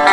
Hi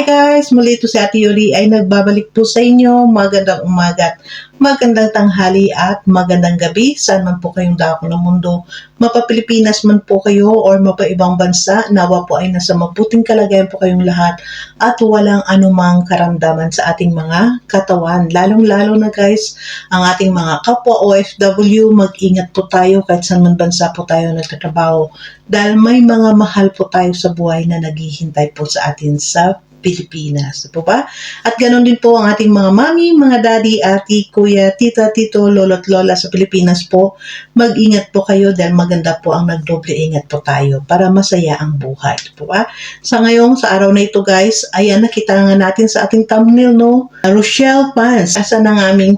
guys! Muli ito si Ate Yoli ay nagbabalik po sa inyo. Magandang umaga, magandang tanghali at magandang gabi. Saan man po kayong dako ng mundo, mapa-Pilipinas man po kayo or mapa-ibang bansa, nawa po ay nasa mabuting kalagayan po kayong lahat at walang anumang karamdaman sa ating mga katawan. Lalong-lalo na guys, ang ating mga kapwa OFW, mag-ingat po tayo kahit saan man bansa po tayo nagtatrabaho dahil may mga mahal po tayo sa buhay na naghihintay po sa atin sa Pilipinas. Po ba? At ganoon din po ang ating mga mami, mga daddy, ati, kuya, tita, tito, lolo't lola sa Pilipinas po. Mag-ingat po kayo dahil maganda po ang nagdoble ingat po tayo para masaya ang buhay. Po ba? Sa ngayon, sa araw na ito guys, ayan nakita nga natin sa ating thumbnail, no? Rochelle fans. Asa ng aming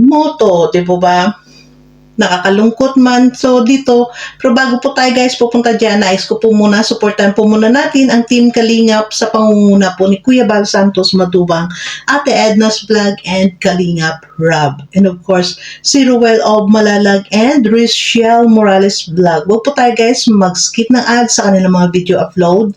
motto, di po ba? Nakakalungkot man. So dito, pero bago po tayo guys pupunta dyan, nais ko po muna, supportan po muna natin ang Team Kalingap sa pangunguna po ni Kuya Bal Santos Matubang, Ate Edna's Vlog, and Kalingap Rob. And of course, si Ruel of Malalag and Rochelle Morales Vlog. Huwag po tayo guys mag-skip ng ads sa kanilang mga video upload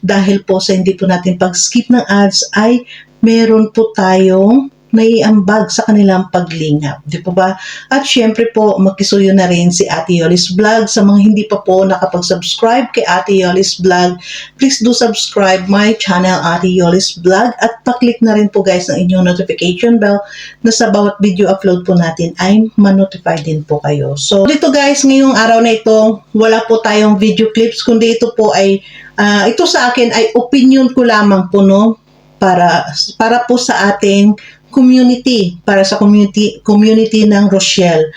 dahil po sa hindi po natin pag-skip ng ads ay meron po tayong naiambag sa kanilang paglingap. Di po ba? At syempre po, makisuyo na rin si Ate Yoli's Vlog. Sa mga hindi pa po nakapag-subscribe kay Ate Yoli's Vlog, please do subscribe my channel Ate Yoli's Vlog at paklik na rin po guys ng inyong notification bell na sa bawat video upload po natin ay ma-notify din po kayo. So dito guys, ngayong araw na ito, wala po tayong video clips, kundi ito po ay, ito sa akin ay opinion ko lamang po, no? Para po sa ating community, para sa community ng Rochelle,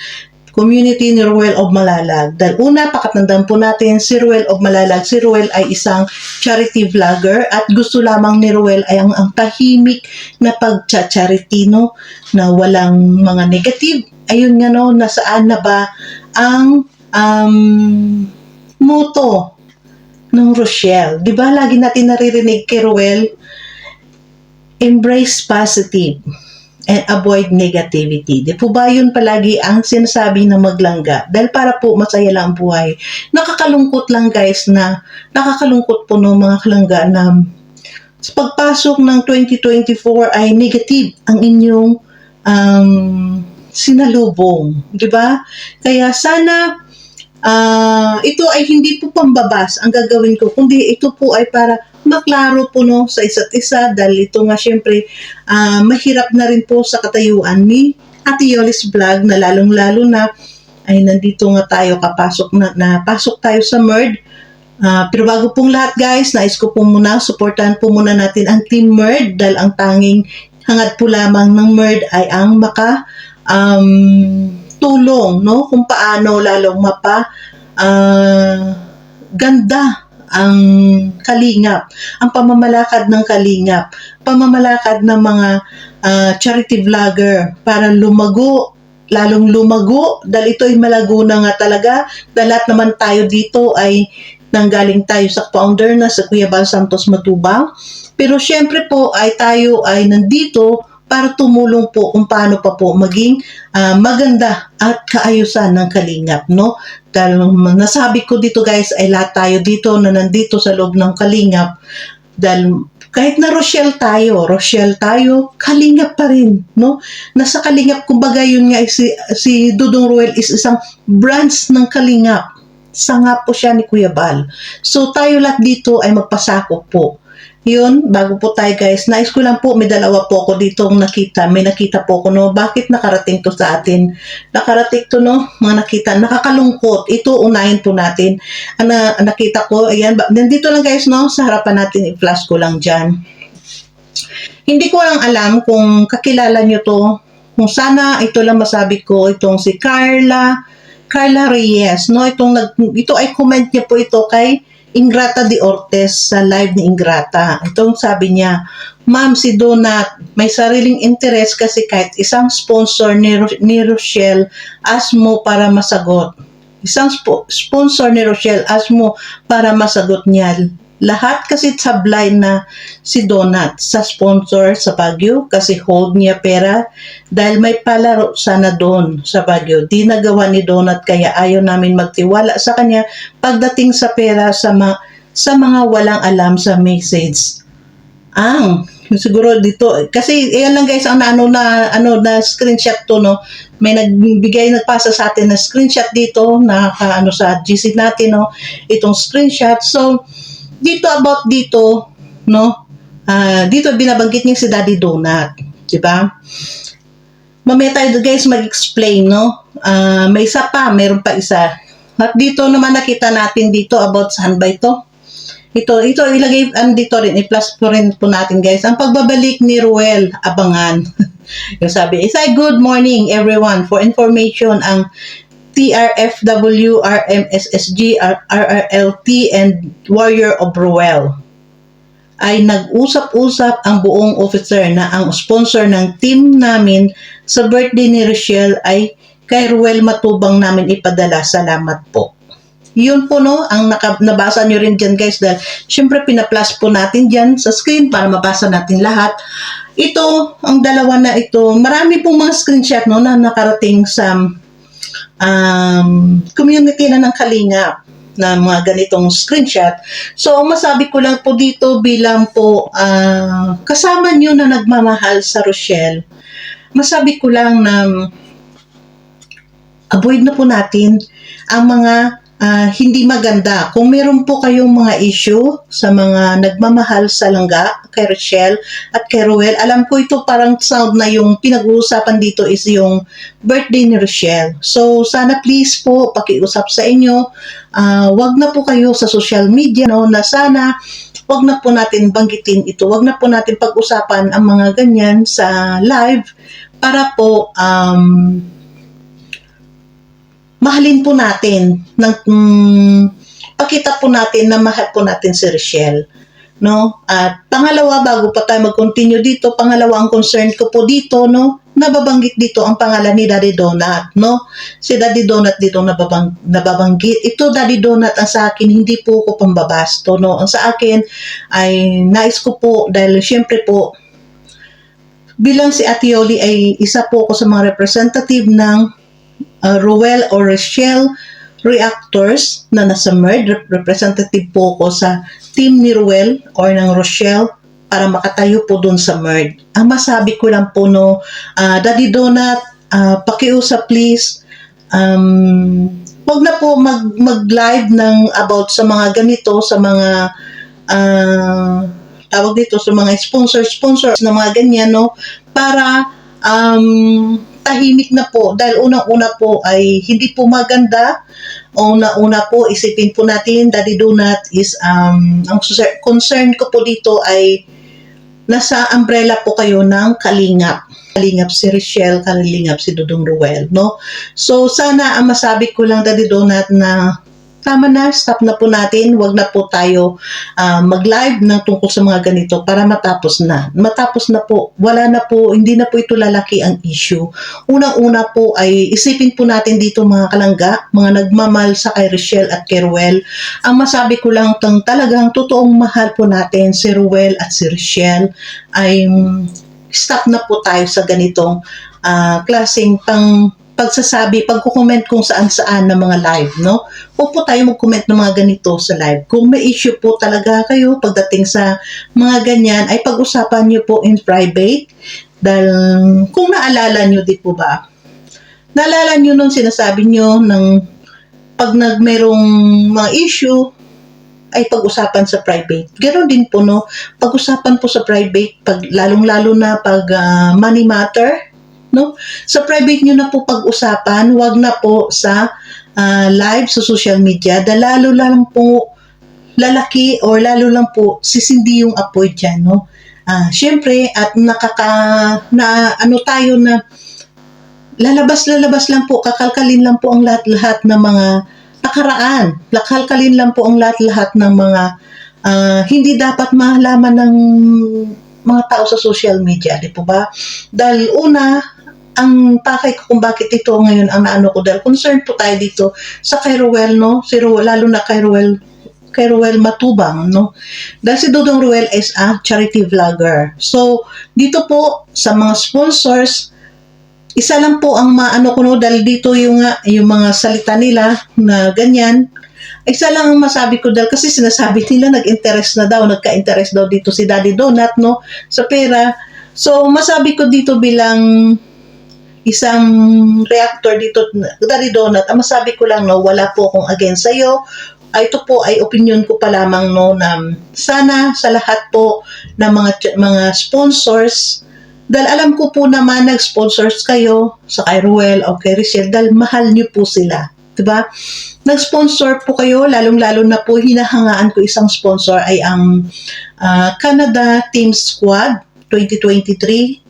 community ni Ruel of Malalag. Dahil una, pakatandaan po natin, si Ruel of Malalag, si Ruel ay isang charity vlogger at gusto lamang ni Ruel ay ang tahimik na pag-charity, no? Na walang mga negative. Ayun nga, no, nasaan na ba ang motto ng Rochelle? Di ba lagi natin naririnig kay Ruel, embrace positive and avoid negativity. Di po ba yun palagi ang sinasabi ng maglangga? Dahil para po masaya lang ang buhay. Nakakalungkot lang guys na, nakakalungkot po no mga kalangga na sa pagpasok ng 2024 ay negative ang inyong sinalubong. Di ba? Kaya sana ito ay hindi po pambabas ang gagawin ko, kundi ito po ay para maklaro po no sa isa't isa dahil ito nga syempre mahirap na rin po sa katayuan ni Ate Yoli's Vlog na lalong-lalo na ay nandito nga tayo pasok tayo sa MERD. Pero bago pong lahat guys, nais ko po muna suportahan po muna natin ang Team MERD dahil ang tanging hangad po lamang ng MERD ay ang tulong, no? Kung paano lalong ganda ang Kalingap, ang pamamalakad ng Kalingap, pamamalakad ng mga charity vlogger para lumago, lalong lumago, dahil ito ay malago na nga talaga, dahil lahat naman tayo dito ay nanggaling tayo sa founder na sa Kuya Bal Santos Matubang. Pero syempre po ay tayo ay nandito para tumulong po kung paano pa po maging maganda at kaayusan ng Kalingap, no? Dahil nasabi ko dito guys ay lahat tayo dito na nandito sa loob ng Kalingap dahil kahit na Rochelle tayo, Kalingap pa rin, no? Nasa Kalingap, kumbaga yun nga si Dudong Ruel is isang branch ng Kalingap. Sanga po siya ni Kuya Bal. So tayo lahat dito ay magpasakop po. Yun, bago po tayo guys, nais ko lang po, may dalawa po ako dito may nakita po ko, no? Bakit nakarating to sa atin? Nakarating to, no? Mga nakita, nakakalungkot. Ito, unahin po natin. Nakita ko, ayan, nandito lang guys, no? Sa harapan natin, i-flash ko lang dyan. Hindi ko lang alam kung kakilala nyo to. Kung sana, ito lang masabi ko, itong si Carla Reyes, no? Ito ay comment niya po ito kay Ingrata de Ortiz sa live ni Ingrata. Itong sabi niya, Ma'am, si Donat may sariling interest kasi kahit isang sponsor ni Rochelle asmo para masagot. Isang sponsor ni Rochelle asmo para masagot niya. Lahat kasi sablay na si Donut sa sponsor sa Baguio kasi hold niya pera dahil may palaro sana doon sa Baguio. Di nagawa ni Donut kaya ayaw namin magtiwala sa kanya pagdating sa pera sa mga walang alam sa message. Siguro dito kasi ayan lang guys ang na screenshot to, no, may nagpasa sa atin na screenshot dito na sa GC natin, no, itong screenshot. So dito about dito, no, dito binabanggit niya si Daddy Donut, di ba? Mamaya tayo guys mag-explain, no. May isa pa, meron pa isa. At dito naman nakita natin dito about saan ba ito? Ito ilagay dito rin, i-plus po rin po natin guys. Ang pagbabalik ni Ruel Abangan. Yung sabi, good morning everyone. For information, ang TRFW, RMSSG, RRLT, and Warrior of Ruel ay nag-usap-usap ang buong officer na ang sponsor ng team namin sa birthday ni Rochelle ay kay Ruel Matubang namin ipadala. Salamat po. Yun po, no, ang nabasa nyo rin dyan guys dahil syempre pina-plus po natin dyan sa screen para mabasa natin lahat. Ito, ang dalawa na ito, marami pong mga screenshot, no, na nakarating sa community na ng Kalingap na mga ganitong screenshot. So, masabi ko lang po dito bilang po kasama nyo na nagmamahal sa Rochelle, masabi ko lang na avoid na po natin ang mga hindi maganda. Kung meron po kayong mga issue sa mga nagmamahal sa langga, kay Rochelle at kay Ruel, alam ko ito parang sound na yung pinag-uusapan dito is yung birthday ni Rochelle. So, sana please po, pakiusap sa inyo, wag na po kayo sa social media, no, na sana wag na po natin banggitin ito, wag na po natin pag-usapan ang mga ganyan sa live para po, mahalin po natin pakita po natin na mahal po natin si Rochelle, no? At pangalawa, bago pa tayo mag-continue dito, pangalawa ang concern ko po dito, no, nababanggit dito ang pangalan ni Daddy Donut, no? Si Daddy Donut dito nababanggit. Ito Daddy Donut ang sa akin, hindi po ko pambabasto, no? Ang sa akin ay nais ko po dahil syempre po bilang si Ate Yoli ay isa po ako sa mga representative ng Ruel or Rochelle reactors na nasa MERD. Representative po ko sa team ni Ruel or ng Rochelle para makatayo po dun sa MERD. Ang masabi ko lang po, no, Daddy Donut, pakiusap please, wag na po mag-live ng about sa mga ganito, sa mga tawag dito, sa mga sponsor na mga ganyan, no, para tahimik na po dahil unang-una po ay hindi po maganda. Una po isipin po natin, Daddy Donut is ang concern ko po dito ay nasa umbrella po kayo ng Kalingap si Rochelle, Kalingap si Dudong Ruel, no? So sana ang masabi ko lang, Daddy Donut, na tama na, stop na po natin, wag na po tayo mag-live na tungkol sa mga ganito para matapos na po, wala na po, hindi na po ito lalaki ang issue. Unang-una po ay isipin po natin dito mga kalangga, mga nagmamahal sa kay Rochelle at kay Ruel. Ang masabi ko lang talagang totoong mahal po natin si Ruel at si Rochelle ay stop na po tayo sa ganitong klaseng pagsasabi, pagkukomment kung saan-saan na mga live, no? Huwag po tayo mag-comment ng mga ganito sa live. Kung may issue po talaga kayo pagdating sa mga ganyan, ay pag-usapan nyo po in private. Dahil kung naalala nyo, di po ba? Naalala nyo nung sinasabi nyo ng pag merong mga issue, ay pag-usapan sa private. Ganon din po, no? Pag-usapan po sa private, lalong-lalo na pag money matter, no? Sa private nyo na po pag-usapan, wag na po sa live sa social media, dahil lalo lang po lalaki or lalo lang po sisindi yung apoy dyan, no? Syempre, at tayo na lalabas lang po, kakalkalin lang po ang lahat-lahat ng mga nakaraan, kakalkalin lang po ang lahat-lahat ng mga hindi dapat malaman ng mga tao sa social media, di po ba? Dahil una, ang pakay ko kung bakit ito ngayon ang naano ko dahil concerned po tayo dito sa kay Ruel, no? Si Ruel, lalo na kay kay Ruel Matubang, no? Dahil si Dudong Ruel is a charity vlogger. So, dito po sa mga sponsors, isa lang po ang maano ko, no, dahil dito yung mga salita nila na ganyan, isa lang ang masabi ko dahil kasi sinasabi nila nag-interest na daw, nagka-interest daw dito si Daddy Donut, no, sa pera. So, masabi ko dito bilang isang reactor dito, Daddy Donut, ang masabi ko lang, no, wala po akong against sa'yo. Ito po ay opinion ko pa lamang, no, na sana sa lahat po ng mga sponsors, dahil alam ko po naman nag-sponsors kayo sa kay Ruel o kay Richelle dahil mahal niyo po sila. Diba? Nag-sponsor po kayo, lalong-lalo na po hinahangaan ko isang sponsor ay ang Canada Team Squad 2023.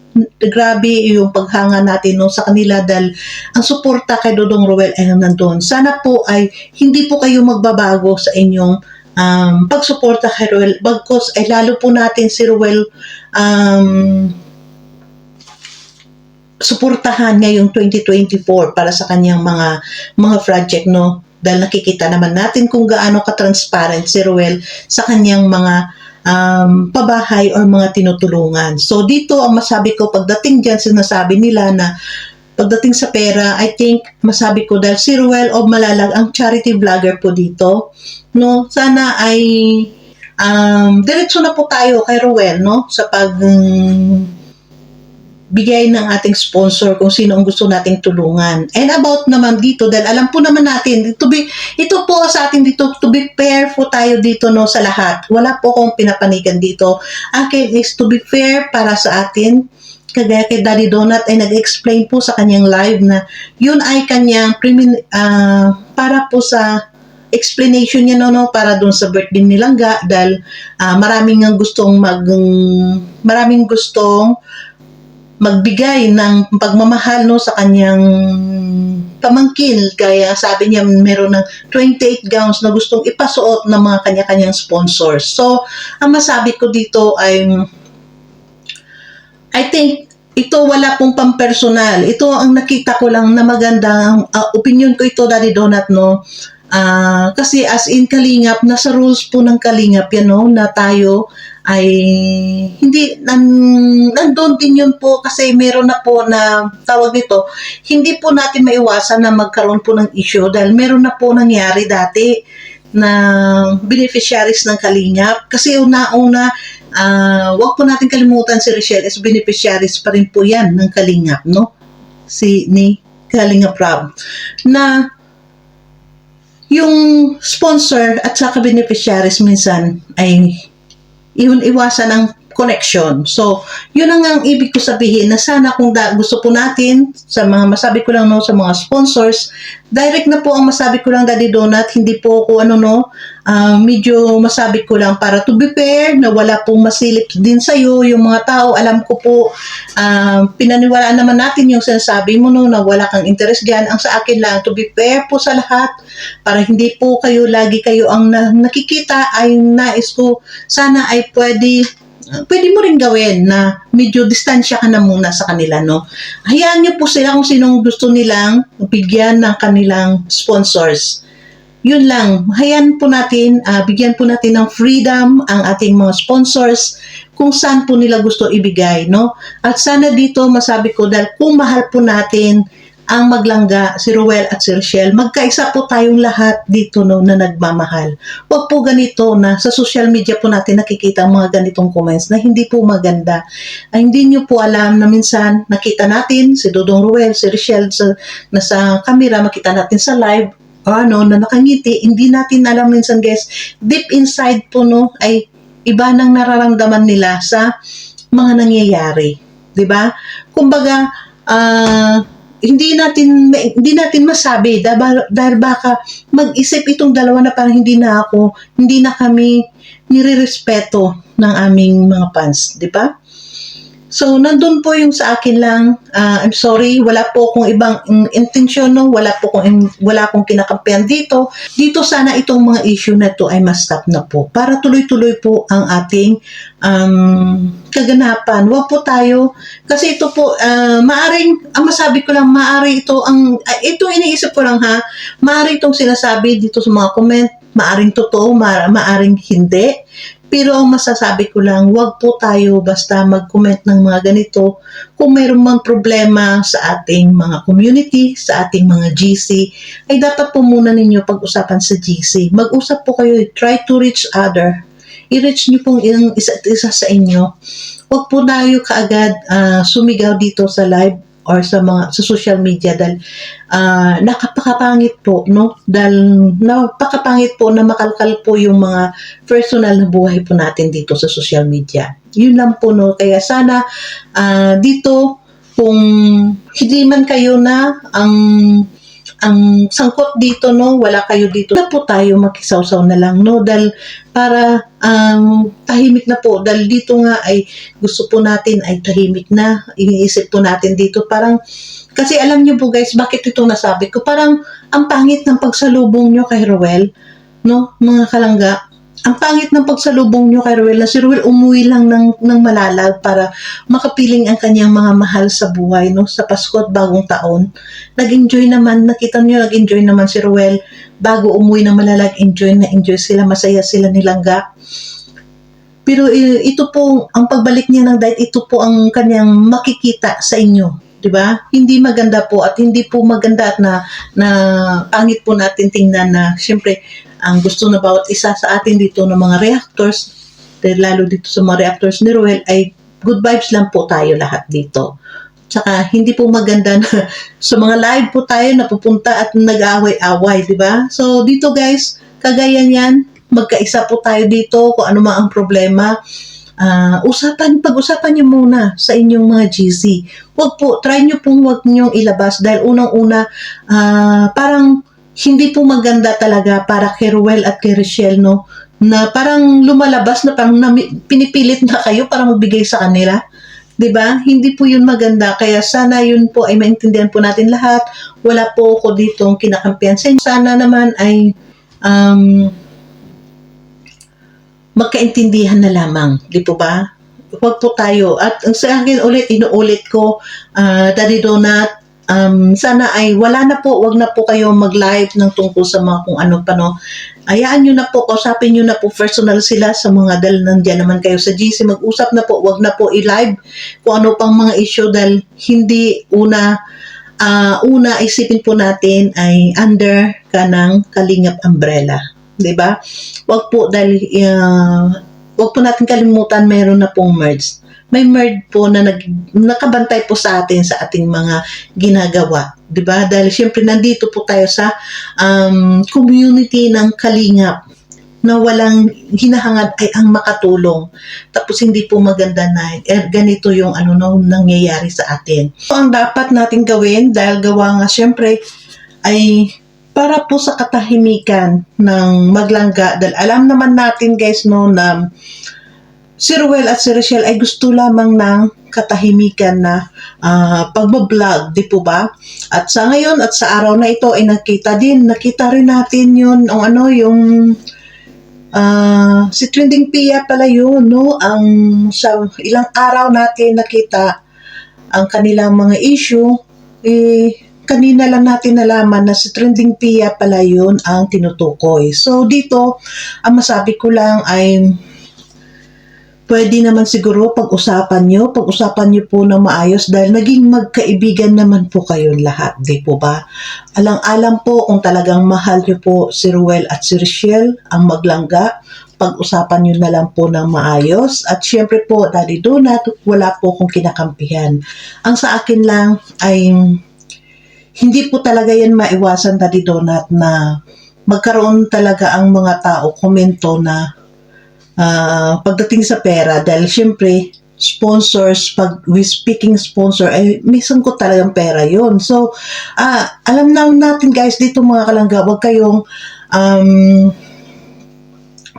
Grabe yung paghanga natin, no, sa kanila dahil ang suporta kay Dudong Ruel ay nandun. Sana po ay hindi po kayo magbabago sa inyong pagsuporta kay Ruel. Bagkos ay lalo po natin si Ruel suportahan ngayong 2024 para sa kanyang mga project, no, dahil nakikita naman natin kung gaano ka-transparent si Ruel sa kanyang mga pabahay or mga tinutulungan. So dito ang masabi ko pagdating dyan, sinasabi nila na pagdating sa pera, I think masabi ko dahil si Ruel o Malalag ang charity vlogger po dito, no, sana ay diretso na po tayo kay Ruel, no, sa bigay ng ating sponsor kung sino ang gusto nating tulungan. And about naman dito, dahil alam po naman natin, ito po sa atin dito, to be fair po tayo dito, no, sa lahat. Wala po akong pinapanigan dito. Akin is to be fair para sa atin. Kagaya kay Daddy Donut ay nag-explain po sa kanyang live na yun ay kanyang para po sa explanation niya, no, para dun sa birthday ni Langga dahil maraming gustong magbigay ng pagmamahal, no, sa kanyang pamangkin. Kaya sabi niya meron ng 28 gowns na gustong ipasuot ng mga kanya-kanyang sponsors. So, ang masabi ko dito ay I think ito wala pong pampersonal. Ito ang nakita ko lang na magandang opinion ko ito, Daddy Donut, no. Kasi as in Kalingap, nasa rules po ng Kalingap yan, no, na tayo ay hindi nandun din yun po kasi meron na po na tawag nito, hindi po natin maiwasan na magkaroon po ng issue dahil meron na po nangyari dati na beneficiaries ng Kalingap kasi una-una wag po natin kalimutan si Richelle as beneficiaries pa rin po yan ng Kalingap, no, ni Kalingap Rob, na yung sponsor at saka beneficiaries minsan ay iwasan ang connection. So, yun ang ibig ko sabihin na sana kung gusto po natin sa mga masabi ko lang, no, sa mga sponsors, direct na po ang masabi ko lang, Daddy Donut, hindi po ako medyo masabi ko lang para to be fair na wala pong masilip din sa'yo yung mga tao. Alam ko po, pinaniwalaan naman natin yung sinasabi mo, no, na wala kang interest dyan. Ang sa akin lang, to be fair po sa lahat, para hindi po lagi kayo ang nakikita, ay nais ko, sana ay pwede mo rin gawin na medyo distansya ka na muna sa kanila, no? Hayaan niyo po sila kung sinong gusto nilang bigyan ng kanilang sponsors. Yun lang, hayaan po natin, bigyan po natin ng freedom ang ating mga sponsors kung saan po nila gusto ibigay, no? At sana dito masabi ko dahil kung mahal po natin ang Maglangga, si Ruel at si Richelle, magkaisa po tayong lahat dito, no, na nagmamahal. Huwag po ganito na sa social media po natin nakikita ang mga ganitong comments na hindi po maganda. Ay, hindi nyo po alam na minsan nakita natin si Dudong Ruel, si Richelle nasa camera, makita natin sa live, na nakangiti, hindi natin alam minsan, guys, deep inside po, no, ay iba nang nararamdaman nila sa mga nangyayari. Diba? Kumbaga, hindi natin masabi dahil baka mag-isip itong dalawa na parang hindi na kami nire-respeto ng aming mga fans, di ba? So, nandun po yung sa akin lang. I'm sorry, wala po akong ibang intensyon, no? Wala akong kinakampihan dito. Dito sana itong mga issue na to ay ma-stop na po para tuloy-tuloy po ang ating kaganapan. Huwag po tayo, kasi ito po, maaring, ang masabi ko lang, ito iniisip ko lang, ha, maari itong sinasabi dito sa mga comment, maaring totoo, maaring hindi. Pero ang masasabi ko lang, wag po tayo basta mag-comment ng mga ganito. Kung mayroon mang problema sa ating mga community, sa ating mga GC, ay dapat po muna ninyo pag-usapan sa GC. Mag-usap po kayo, try to reach other. I-reach nyo pong yung isa't isa sa inyo. Huwag po tayo kaagad sumigaw dito sa live or sa social media dahil nakapakapangit po, no? Dahil napakapangit po na makalkal po yung mga personal na buhay po natin dito sa social media. Yun lang po, no? Kaya sana dito, kung hindi man kayo na ang sangkot dito, no, wala kayo dito, na po tayo makisawsaw na lang, no, dahil para tahimik na po, dahil dito nga ay gusto po natin ay tahimik na, iniisip po natin dito, parang, kasi alam nyo po guys, bakit ito nasabi ko, parang ang pangit ng pagsalubong nyo kay Ruel, no, mga kalangga, ang pangit ng pagsalubong nyo kay Ruel, na si Ruel umuwi lang ng Malalag para makapiling ang kanyang mga mahal sa buhay, no, sa Pasko at Bagong Taon. Nag-enjoy naman, nakita nyo, nag-enjoy naman si Ruel bago umuwi ng Malalag, enjoy sila, masaya sila nilangga. Pero ito po, ang pagbalik niya ng diet, ito po ang kanyang makikita sa inyo. Diba? Hindi maganda po at hindi po maganda at na pangit po natin tingnan na syempre ang gusto na bawat isa sa atin dito ng mga reactors, lalo dito sa mga reactors ni Ruel, ay good vibes lang po tayo lahat dito. Tsaka hindi po maganda na sa mga live po tayo napupunta at nag-aaway-away, di ba? So dito guys, kagaya niyan, magkaisa po tayo dito kung ano man ang problema. Pag-usapan niyo muna sa inyong mga GC. Try niyo pong wag niyong ilabas dahil unang-una, parang hindi po maganda talaga para kay Ruel at kay Richelle, no? Na parang lumalabas na parang pinipilit na kayo para magbigay sa kanila. 'Di ba? Hindi po yun maganda. Kaya sana yun po ay maintindihan po natin lahat. Wala po ako ditong kinakampihan sa inyo. Sana naman ay magkaintindihan na lamang. Di po ba? Huwag po tayo. At sa akin ulit, inuulit ko, Daddy Donut, sana ay wala na po, wag na po kayo mag-live ng tungkol sa mga kung ano pa, no. Hayaan nyo na po, kausapin nyo na po personal sila sa mga dahil nandiyan naman kayo sa GC, mag-usap na po, wag na po i-live kung ano pang mga issue dahil hindi una isipin po natin ay under ka ng Kalingap umbrella, 'di ba? Wag po dahil wag po natin kalimutan meron na pong merge. May merge po na nakabantay po sa atin sa ating mga ginagawa, 'di ba? Dahil syempre nandito po tayo sa community ng Kalingap na walang hinahangad ay ang makatulong. Tapos hindi po maganda na ganito yung nangyayari sa atin. So, ang dapat natin gawin dahil gawa nga syempre ay para po sa katahimikan ng maglangga, dahil alam naman natin guys, no, na si Ruel at si Richelle ay gusto lamang ng katahimikan na pagbablog, di po ba? At sa ngayon at sa araw na ito ay nakita rin natin yun, yung si Trending Pia pala yun, no? Sa ilang araw natin nakita ang kanilang mga issue, kanina lang natin nalaman na si Trending Pia pala yun ang tinutukoy. So dito, ang masabi ko lang ay pwede naman siguro pag-usapan nyo po na maayos dahil naging magkaibigan naman po kayong lahat, di po ba? Alang-alang po kung talagang mahal nyo po si Ruel at si Richelle, ang maglangga, pag-usapan nyo na lang po ng maayos. At syempre po, Daddy Donut, wala po kong kinakampihan. Ang sa akin lang ay hindi po talaga yan maiwasan, Daddy Donut, na magkaroon talaga ang mga tao komento na pagdating sa pera, dahil syempre sponsors, pag we speaking sponsor, ay may sangkot talagang pera yon. So alam na natin guys dito mga kalangga, wag kayong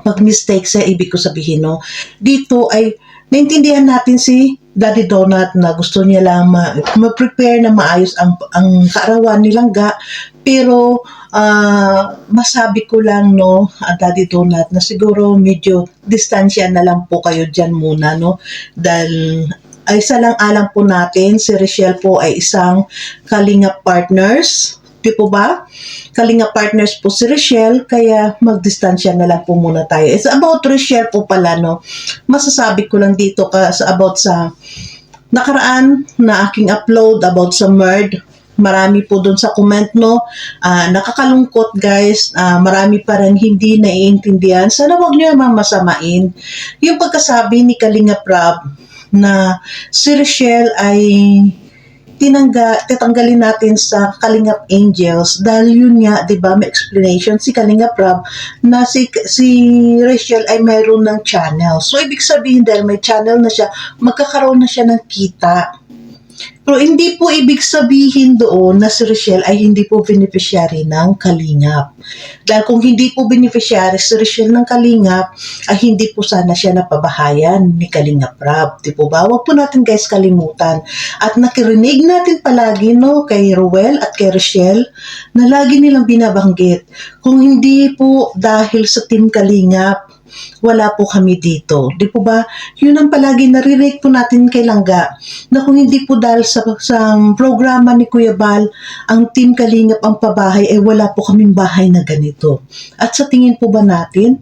mag-mistake sa ibig ko sabihin, no. Dito ay naintindihan natin si Daddy Donut na gusto niya lang ma-prepare na maayos ang kaarawan ni Langga, pero masabi ko lang, no, Daddy Donut, na siguro medyo distansya na lang po kayo dyan muna, no, dahil ay isa lang alam po natin, si Richelle po ay isang Kalingap partners, Di po ba? Kalinga partners po si Rochelle, kaya magdistansya na lang po muna tayo. It's about Rochelle po pala, no? Masasabi ko lang dito about sa nakaraan na aking upload about sa MERD. Marami po doon sa comment, no? Nakakalungkot, guys. Marami pa rin hindi naiintindihan. Sana wag niyo naman masamain. Yung pagkasabi ni Kalinga Prab na si Rochelle ay tatanggalin natin sa Kalingap Angels dahil yun nga, di ba, may explanation si Kalinga Prab na si Rachel ay mayroon ng channel. So, ibig sabihin dahil may channel na siya, magkakaroon na siya ng kita. Pero hindi po ibig sabihin doon na si Rochelle ay hindi po beneficiary ng Kalingap. Dahil kung hindi po beneficiary si Rochelle ng Kalingap, ay hindi po sana siya napabahayan ni Kalingap Prab. Di po ba? Huwag po natin guys kalimutan. At nakirinig natin palagi, no, kay Ruel at kay Rochelle na lagi nilang binabanggit. Kung hindi po dahil sa Team Kalingap, wala po kami dito. Di po ba? Yun ang palagi narinig po natin kay Langga na kung hindi po dahil sa programa ni Kuya Bal, ang Team Kalingap ang pabahay, wala po kaming bahay na ganito. At sa tingin po ba natin,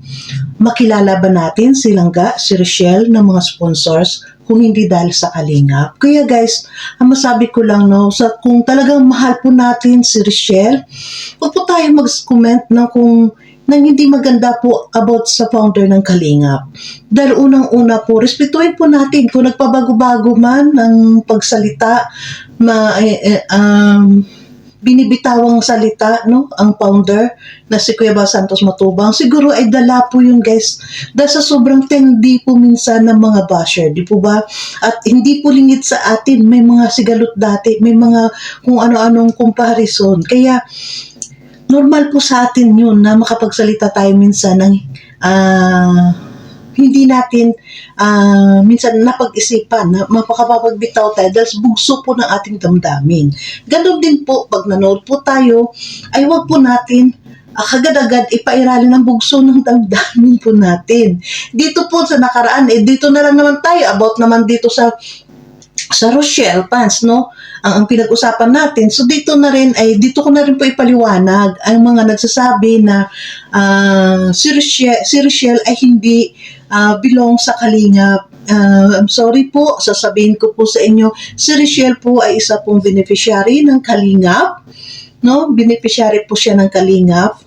makilala ba natin si Langga, si Rochelle ng mga sponsors kung hindi dahil sa Kalingap? Kaya guys, ang masabi ko lang, no, kung talagang mahal po natin si Rochelle, huwag po tayo mag-comment na kung nang hindi maganda po about sa founder ng Kalingap. Dahil unang-una po, respetuhin po natin kung nagpabago-bago man ng pagsalita, binibitawang salita, no, ang founder na si Kuya Bal Santos Matubang, siguro ay dala po yun guys, dahil sa sobrang tendi po minsan ng mga basher, di po ba? At hindi po lingit sa atin, may mga sigalot dati, may mga kung ano-anong comparison, kaya normal po sa atin yun na makapagsalita tayo minsan ng hindi natin minsan napag-isipan na mapakapagbitaw tayo dahil bugso po ng ating damdamin. Ganon din po, pag nanood po tayo, ay wag po natin kagad-agad ipairalin ang bugso ng damdamin po natin. Dito po sa nakaraan, dito na lang naman tayo, about naman dito sa Rochelle fans, no? Ang pinag-usapan natin. So dito ko na rin po ipaliwanag ang mga nagsasabi na si Rochelle ay hindi belong sa Kalingap. I'm sorry po, sasabihin ko po sa inyo, si Rochelle po ay isa pong beneficiary ng Kalingap, no? Beneficiary po siya ng Kalingap.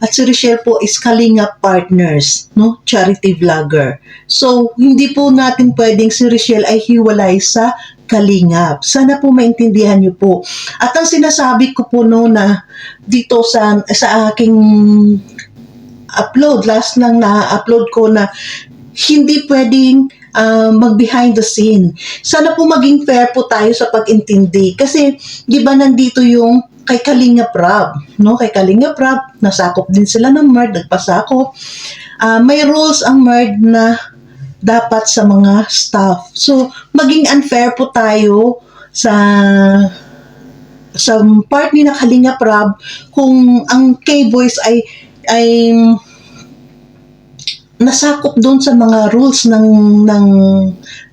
At si Rochelle po is Kalingap Partners, no? Charity vlogger. So, hindi po natin pwedeng si Rochelle ay hiwalay sa Kalingap. Sana po maintindihan niyo po. At ang sinasabi ko po no na dito sa aking upload, last lang na-upload ko na hindi pwedeng mag-behind the scene. Sana po maging fair po tayo sa pag-intindi. Kasi, di ba nandito yung kay Kalinga Prab, no? Kay Kalinga Prab, nasakop din sila ng MERD, nagpasakop. May rules ang MERD na dapat sa mga staff. So, maging unfair po tayo sa part ni na Kalinga Prab kung ang K-Boys ay nasakop doon sa mga rules ng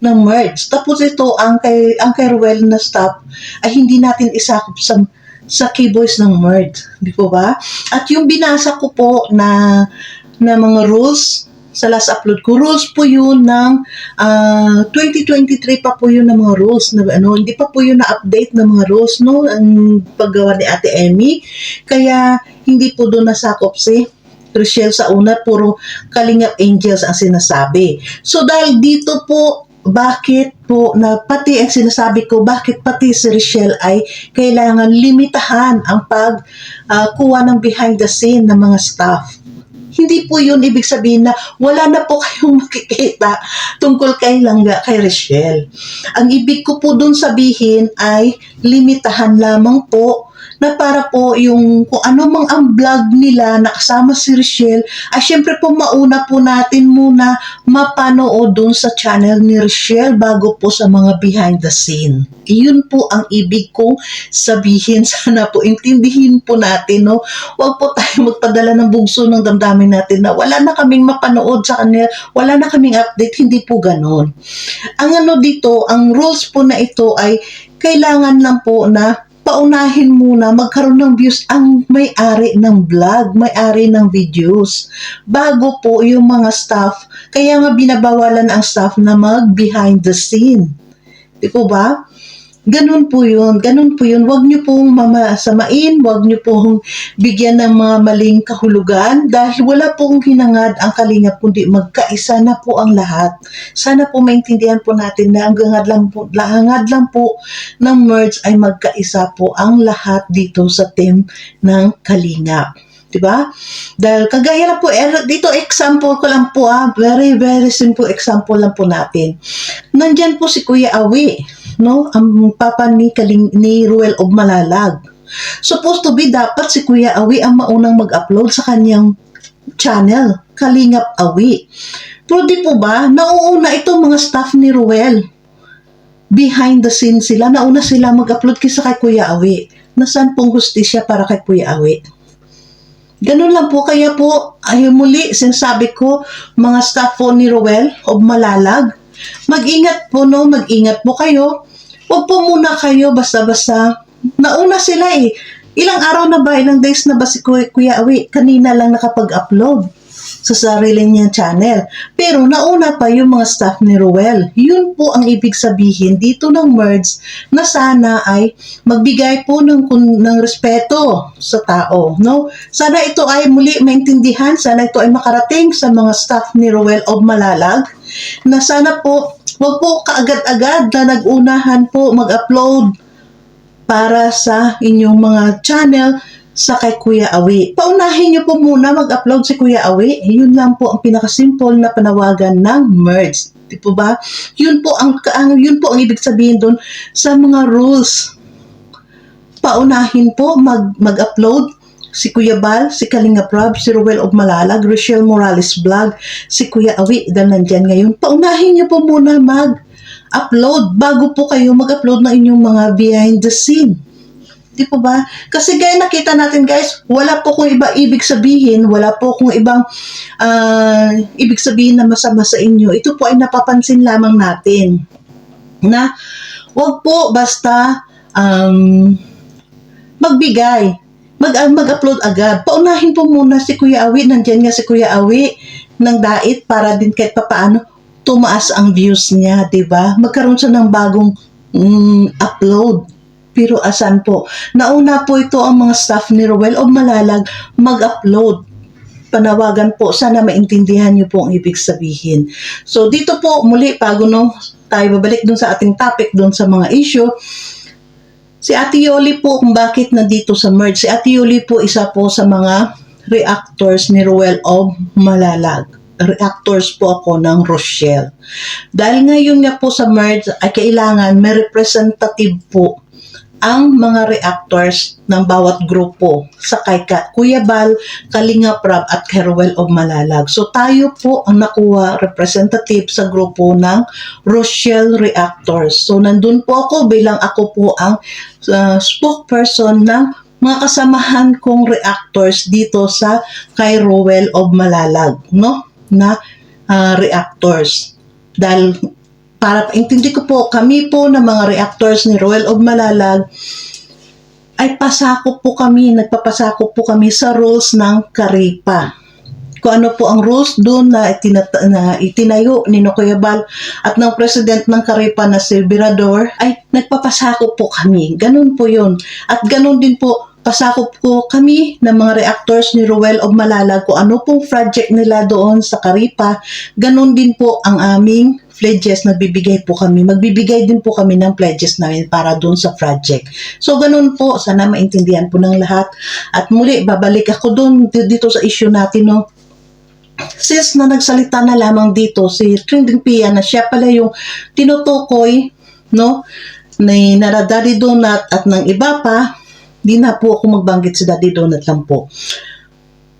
MERD. Tapos ito, ang kay Ruel na staff ay hindi natin isakop sa K-Boys ng MERD, di po ba? At yung binasa ko po na mga rules sa last upload ko, rules po yun ng 2023 pa po yun ng mga rules na hindi pa po yun na-update ng mga rules, no, ang paggawa ni Ate Emmy. Kaya hindi po doon nasakop si Rochelle sa una, puro Kalingap Angels ang sinasabi. So dahil dito po, bakit po na pati ang sinasabi ko, bakit pati si Rochelle ay kailangan limitahan ang pagkuha ng behind the scene ng mga staff. Hindi po yun ibig sabihin na wala na po kayong makikita tungkol kay Langga, kay Rochelle. Ang ibig ko po dun sabihin ay limitahan lamang po na para po yung kung ano mang ang vlog nila na kasama si Rochelle, ay syempre po mauna po natin muna mapanood dun sa channel ni Rochelle bago po sa mga behind the scene. Iyon po ang ibig kong sabihin. Sana po intindihin po natin, no? Huwag po tayo magpadala ng bugso ng damdamin natin na wala na kaming mapanood sa kanila, wala na kaming update. Hindi po ganon. Ang dito, ang rules po na ito ay kailangan lang po na paunahin muna magkaroon ng views ang may-ari ng vlog, may-ari ng videos, bago po yung mga staff. Kaya nga binabawalan ang staff na mag behind the scene. Di po ba? Ganun po yun. Huwag niyo pong mamasamain, huwag niyo pong bigyan ng mga maling kahulugan dahil wala pong hinangad ang Kalingap kundi magkaisa na po ang lahat. Sana po maintindihan po natin na ang hangad lang po ng merge ay magkaisa po ang lahat dito sa team ng Kalingap. Diba? Dahil kagaya lang po, dito example ko lang po very very simple example lang po natin. Nandyan po si Kuya Awi, no? Ang papa ni Ruel of Malalag. Supposed to be dapat si Kuya Awi ang maunang mag-upload sa kanyang channel, Kalingap Awi. Pero di po ba, nauuna itong mga staff ni Ruel. Behind the scenes sila, nauna sila mag-upload kaysa kay Kuya Awi. Nasaan pong hustisya para kay Kuya Awi? Ganun lang po, kaya po, ay muli, sinasabi ko, mga staff po ni Ruel of Malalag, mag-ingat po, no? Mag-ingat po kayo. Huwag po muna kayo basta-basta. Nauna sila eh. Ilang araw na ba, ilang days na ba si Kuya Awi? Kanina lang nakapag-upload sa sarili niyang channel. Pero nauna pa yung mga staff ni Ruel. Yun po ang ibig sabihin dito ng merge na sana ay magbigay po ng respeto sa tao. No? Sana ito ay muli maintindihan. Sana ito ay makarating sa mga staff ni Ruel of Malalag na sana po wag po kaagad-agad na nag-unahan po mag-upload para sa inyong mga channel sa kay Kuya Awi. Paunahin niyo po muna mag-upload si Kuya Awi. Yun lang po ang pinaka-simple na panawagan ng merge. Di po ba? Yun po ang ibig sabihin doon sa mga rules. Paunahin po mag-upload si Kuya Bal, si Kalingap Rob, si Ruel of Malalag, Rochelle Morales Vlog, si Kuya Awi dahil nandyan ngayon. Paunahin niyo po muna mag-upload bago po kayo mag-upload ng inyong mga behind the scene. Di po ba? Kasi gaya nakita natin guys, wala po kung ibig sabihin, wala po kung ibang ibig sabihin na masama sa inyo. Ito po ay napapansin lamang natin na wag po basta magbigay, mag-upload agad. Paunahin po muna si Kuya Awi, nandyan nga si Kuya Awi ng dait para din kahit papaano tumaas ang views niya, di ba? Magkaroon siya ng bagong upload. Pero asan po? Nauna po ito ang mga staff ni Ruel of Malalag mag-upload. Panawagan po, sana maintindihan niyo po ang ibig sabihin. So dito po muli, bago tayo babalik dun sa ating topic, dun sa mga issue, si Ate Yoli po kung bakit nandito sa merge. Si Ate Yoli po isa po sa mga reactors ni Ruel of Malalag. Reactors po ako ng Rochelle. Dahil ngayon nga po sa merge ay kailangan may representative po ang mga reactors ng bawat grupo sa kay Kuya Bal, Kalingap Rob at kay Ruel of Malalag. So tayo po ang nakuha representative sa grupo ng Rochelle Reactors. So nandun po ako bilang ako po ang spokesperson ng mga kasamahan kong reactors dito sa kay Ruel of Malalag, no? Na reactors. Dahil para intindi ko po, kami po na mga reactors ni Ruel of Malalag ay nagpapasakop po kami sa rules ng Karipa. Kung ano po ang rules doon na itinayo ni Kuya Bal at ng president ng Karipa na si Virador ay nagpapasakop po kami. Ganun po yun. At ganun din po, pasakop po kami ng mga reactors ni Ruel of Malalag kung ano pong project nila doon sa Karipa. Ganun din po ang aming pledges na bibigay po kami. Magbibigay din po kami ng pledges namin para doon sa project. So, ganun po. Sana maintindihan po ng lahat. At muli, babalik ako doon dito sa issue natin, no? Since na nagsalita na lamang dito si Trending Pia na siya pala yung tinutukoy, no? Ni Daddy Donut at ng iba pa, di na po ako magbanggit si Daddy Donut lang po.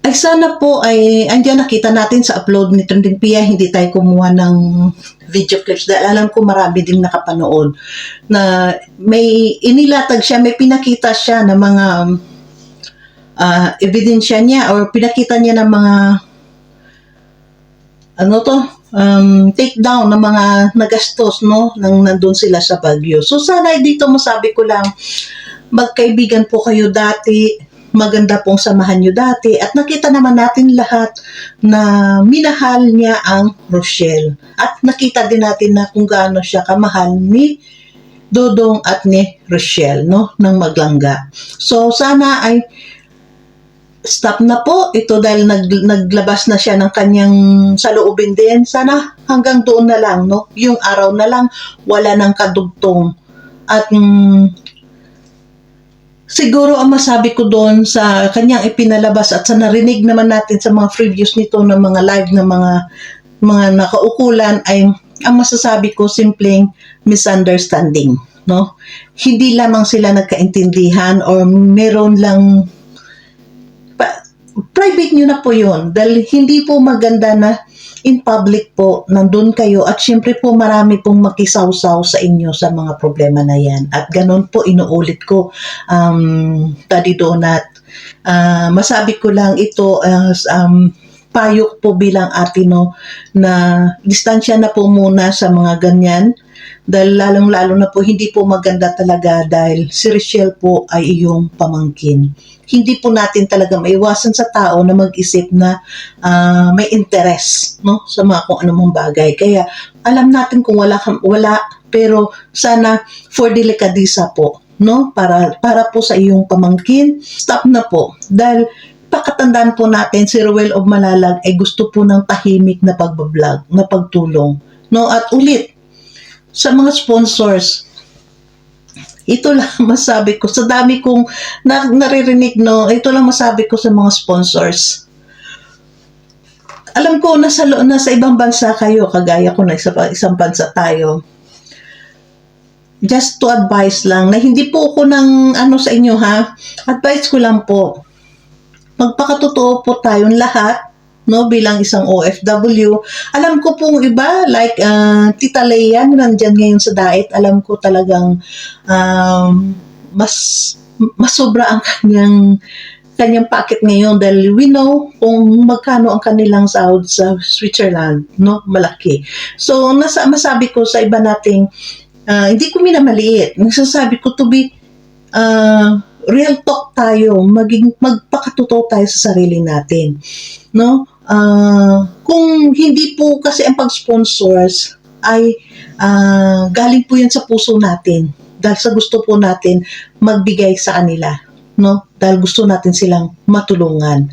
Ay sana po ay andyan nakita natin sa upload ni Trending Pia, hindi tayo kumuha ng video clips dahil alam ko marami din nakapanood na may inilatag siya, may pinakita siya ng mga ebidensya niya or pinakita niya ng mga take down ng mga nagastos, no, nang nandun sila sa Baguio. So sana dito masabi ko lang, magkaibigan po kayo dati, maganda pong samahan nyo dati, at nakita naman natin lahat na minahal niya ang Rochelle. At nakita din natin na kung gaano siya kamahal ni Dodong at ni Rochelle, no, ng Maglangga. So, sana ay stop na po ito dahil naglabas na siya ng kanyang saloobin din. Sana hanggang doon na lang, no, yung araw na lang, wala nang kadugtong. At siguro ang masabi ko doon sa kanyang ipinalabas at sa narinig naman natin sa mga previews nito ng mga live ng mga nakaukulan ay ang masasabi ko simpleng misunderstanding, no? Hindi lamang sila nagkaintindihan or meron lang private nyo na po yun dahil hindi po maganda na in public po nandun kayo at syempre po marami pong makisawsaw sa inyo sa mga problema na yan at ganun po inuulit ko Daddy Donut, masabi ko lang ito as payo po bilang ate, no, na distansya na po muna sa mga ganyan dahil lalong-lalo na po hindi po maganda talaga dahil si Rochelle po ay iyong pamangkin. Hindi po natin talaga maiwasan sa tao na mag-isip na may interest, no, sa mga kung anumang bagay. Kaya alam natin kung wala pero sana for delikadisa po, no, para po sa iyong pamangkin, stop na po dahil pakatandaan po natin si Ruel of Malalag ay gusto po ng tahimik na pagbablog, na pagtulong, no, at ulit sa mga sponsors. Ito lang masabi ko sa dami kong naririnig, no, ito lang masabi ko sa mga sponsors. Alam ko nasa ibang bansa kayo, kagaya ko na isang bansa tayo. Just to advise lang na hindi po ako ng sa inyo, ha. Advice ko lang po. Magpakatotoo po tayong lahat, no, bilang isang OFW. Alam ko pong iba, like Tita Leia, nandyan ngayon sa diet, alam ko talagang mas sobra ang kanyang packet ngayon dahil we know kung magkano ang kanilang sahod sa Switzerland, no, malaki. So, masabi ko sa iba nating, hindi ko minamaliit, nasasabi ko to be real talk tayo, magpakatotoo tayo sa sarili natin, no? Kung hindi po kasi ang pag-sponsors ay galing po yan sa puso natin dahil sa gusto po natin magbigay sa kanila, no? Dahil gusto natin silang matulungan.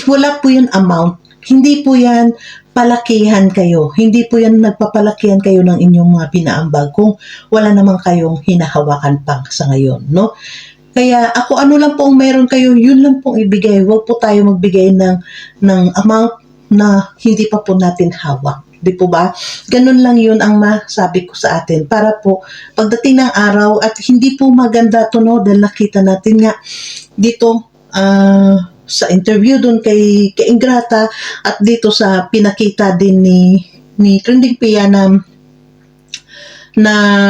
Wala po yun amount, hindi po yan palakihan kayo, hindi po yan nagpapalakihan kayo ng inyong mga pinaambag kung wala naman kayong hinahawakan pa sa ngayon, no? Kaya ako ano lang pong meron kayo, yun lang pong ibigay. Huwag po tayo magbigay ng amount na hindi pa po natin hawak. Di po ba? Ganun lang yun ang masabi ko sa atin. Para po, pagdating ng araw, at hindi po maganda to, no, dahil nakita natin nga dito sa interview dun kay Ingrata at dito sa pinakita din ni Trending Pia na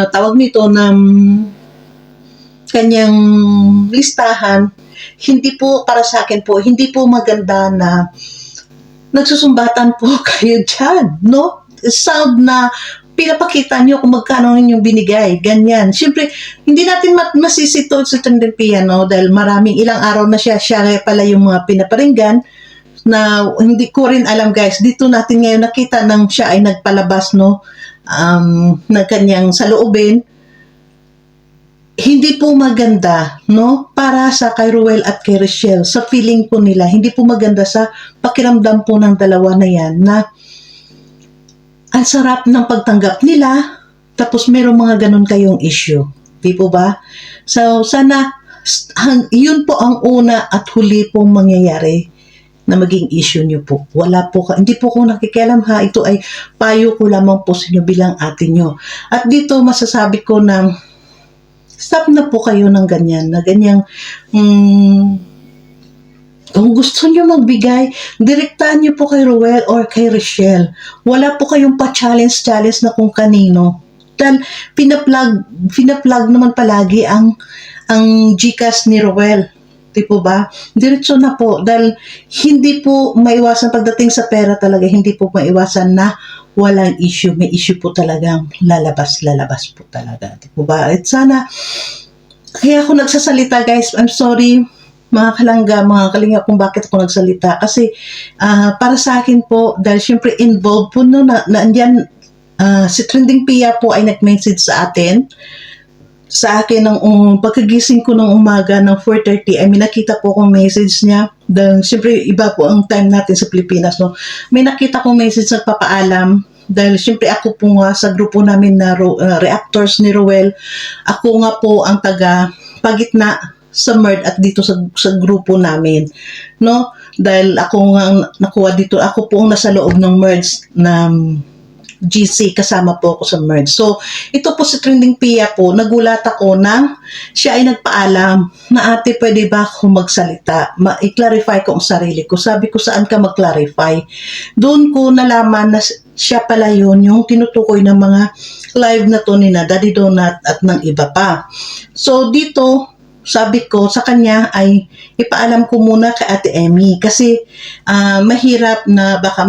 tawag nito na kanyang listahan, hindi po, para sa akin po, hindi po maganda na nagsusumbatan po kayo dyan, no? Sound na pinapakita nyo kung magkano inyong binigay, ganyan. Siyempre, hindi natin masisito sa Trending Pia, no? Dahil ilang araw na siya pala yung mga pinaparinggan na hindi ko rin alam, guys. Dito natin ngayon nakita nang siya ay nagpalabas, no? Ng kanyang saloobin. Hindi po maganda, no, para sa kay Ruel at kay Rochelle. Sa feeling po nila, hindi po maganda sa pakiramdam po ng dalawa na yan na ang sarap ng pagtanggap nila tapos merong mga ganun kayong issue. Di po ba? So, sana yun po ang una at huli pong mangyayari na maging issue nyo po. Hindi po ko nakikialam, ha. Ito ay payo ko lamang po sa inyo bilang ate nyo. At dito masasabi ko na stop na po kayo ng ganyan, na ganyang kung gusto nyo magbigay, direktaan nyo po kay Ruel or kay Rochelle. Wala po kayong pa-challenge na kung kanino. Dahil pinaplug naman palagi ang GCash ni Ruel. Di po ba? Diretso na po. Dahil hindi po maiwasan pagdating sa pera talaga, hindi po maiwasan na walang issue. May issue po talagang lalabas po talaga. Di po ba? At sana Kaya ako nagsasalita guys, I'm sorry mga kalangga, mga kalinga kung bakit ako nagsalita. Kasi para sa akin po, dahil syempre involved po no, andyan si Trending Pia po ay nag-message sa atin. Sa akin, ng pagkagising ko ng umaga ng 4:30 ay may nakita po akong message niya. Dahil syempre iba po ang time natin sa Pilipinas. No? May nakita kong message na papaalam. Dahil syempre ako po nga sa grupo namin na reactors ni Roel, ako nga po ang taga pagitna sa MERD at dito sa grupo namin. No? Dahil ako nga nakuha dito, ako po ang nasa loob ng MERD na GC, kasama po ako sa MERD. So, ito po si Trending Pia po, nagulat ako na siya ay nagpaalam na ate, pwede ba ako magsalita? I-clarify ko ang sarili ko. Sabi ko, saan ka mag-clarify? Doon ko nalaman na siya pala yun, yung tinutukoy ng mga live na to ni na Daddy Donut at ng iba pa. So, dito, sabi ko sa kanya ay ipaalam ko muna kay Ate Emmy kasi mahirap na baka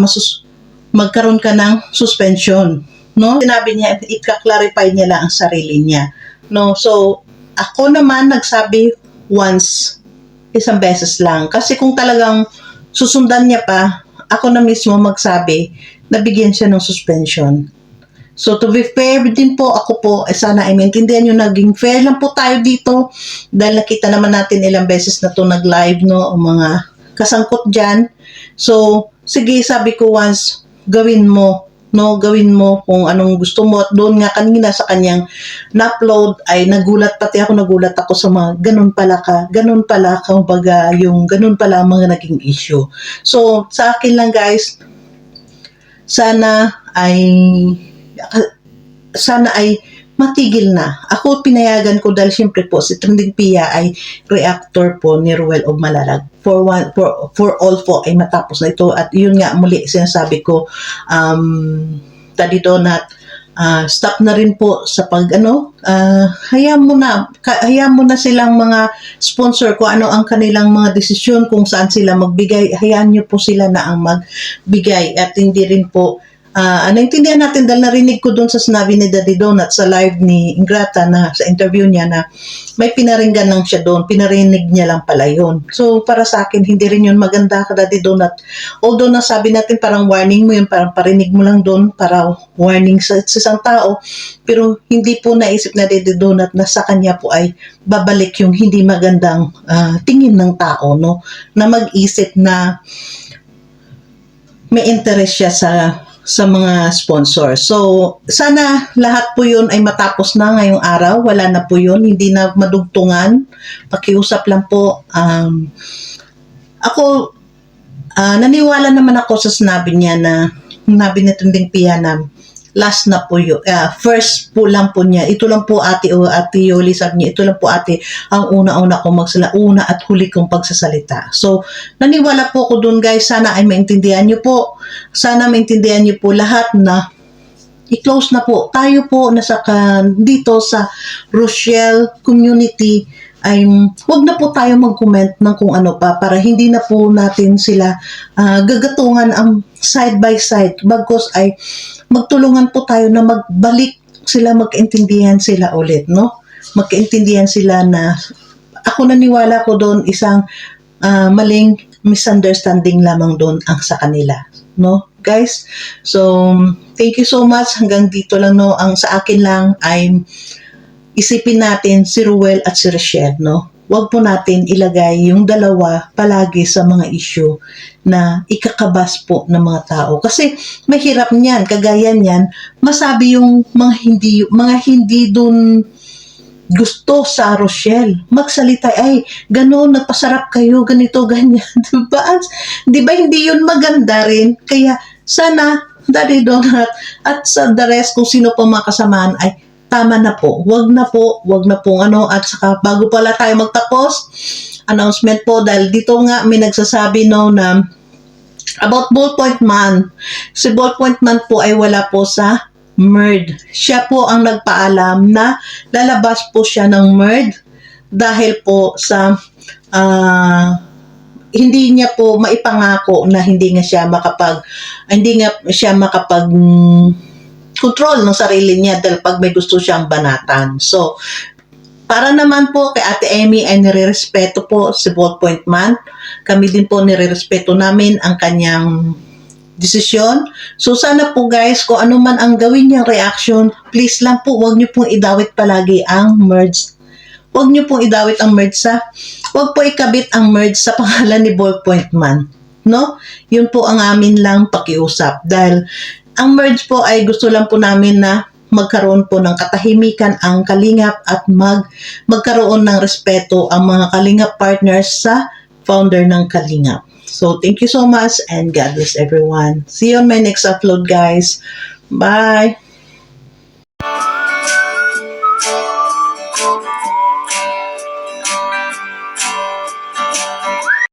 magkaroon ka ng suspension, no? Sinabi niya, i-clarify niya lang ang sarili niya, no? So, ako naman nagsabi once, isang beses lang. Kasi kung talagang susundan niya pa, ako na mismo magsabi, nabigyan siya ng suspension. So, to be fair din po, ako po, sana ay maintindihan nyo, naging fair lang po tayo dito dahil nakita naman natin ilang beses na to nag-live, no? O mga kasangkot dyan. So, sige, sabi ko once, gawin mo, no? Gawin mo kung anong gusto mo. At doon nga kanina sa kanyang na-upload ay nagulat ako sa mga ganun pala, kumbaga yung ganun pala ang mga naging issue. So, sa akin lang guys, sana ay matigil na. Ako pinayagan ko dahil siyempre po si Trending Pia ay reactor po ni Ruel of Malalag. For all po ay matapos na ito. At yun nga muli sinasabi ko, Daddy Donut, stop na rin po sa hayaan mo na silang mga sponsor kung ano ang kanilang mga desisyon kung saan sila magbigay. Hayaan niyo po sila na ang magbigay at hindi rin po naintindihan natin dahil narinig ko doon sa sinabi ni Daddy Donut sa live ni Ingrata na sa interview niya na may pinaringgan lang siya doon, pinarinig niya lang pala yun. So para sa akin hindi rin yun maganda ka Daddy Donut. Although nasabi natin parang warning mo yun, parang parinig mo lang doon para warning sa isang tao, pero hindi po naisip na Daddy Donut na sa kanya po ay babalik yung hindi magandang tingin ng tao, no? Na mag-isip na may interest siya sa mga sponsor. So, sana lahat po yun ay matapos na ngayong araw. Wala na po yun. Hindi na madugtungan. Pakiusap lang po. Ako, naniwala naman ako sa sinabi niya na sinabi ni Trending Pia na last na po yun. First po lang po niya. Ito lang po ate Yoli sabi niya. Ito lang po ate ang una-una kong una at huli kong pagsasalita. So, naniwala po ako dun guys. Sana ay maintindihan niyo po. Sana maintindihan niyo po lahat na i-close na po. Tayo po nasa dito sa Rochelle community ay wag na po tayo mag-comment ng kung ano pa para hindi na po natin sila gagatungan ang side by side bagkus ay magtulungan po tayo na magbalik sila, magkaintindihan sila ulit, no? Magkaintindihan sila na ako naniwala ko doon isang maling misunderstanding lamang doon ang sa kanila, no? Guys, so thank you so much. Hanggang dito lang, no? Ang sa akin lang ay isipin natin si Ruel at si Rochelle, no? Huwag po natin ilagay yung dalawa palagi sa mga issue na ikakabas po ng mga tao. Kasi mahirap niyan, kagaya niyan, masabi yung mga hindi dun gusto sa Rochelle. Magsalita, ay, gano'n, nagpasarap kayo, ganito, ganyan. Diba? Diba hindi yun maganda rin? Kaya sana, Daddy Donut, at sa the rest, kung sino pa mga kasamaan, ay tama na po. Wag na po at saka bago pala tayo magtapos, announcement po dahil dito nga may nagsasabi na about Ballpoint Man. Si Ballpoint Man po ay wala po sa MERD. Siya po ang nagpaalam na lalabas po siya ng MERD dahil po sa hindi niya po maipangako na hindi nga siya makapag control ng sarili niya dahil pag may gusto siyang banatan. So, Para naman po kay Ate Emmy ay nirerespeto po si Ballpoint Man. Kami din po nirerespeto namin ang kanyang desisyon. So sana po guys, kung ano man ang gawin niyang reaction, please lang po, wag niyo pong idawit palagi ang merge. Wag niyo pong idawit ang merge wag po ikabit ang merge sa pangalan ni Ballpoint Man. No? Yun po ang amin lang pakiusap. Dahil ang merge po ay gusto lang po namin na magkaroon po ng katahimikan ang kalingap at magkaroon ng respeto ang mga kalingap partners sa founder ng kalingap. So, thank you so much and God bless everyone. See you on my next upload, guys. Bye!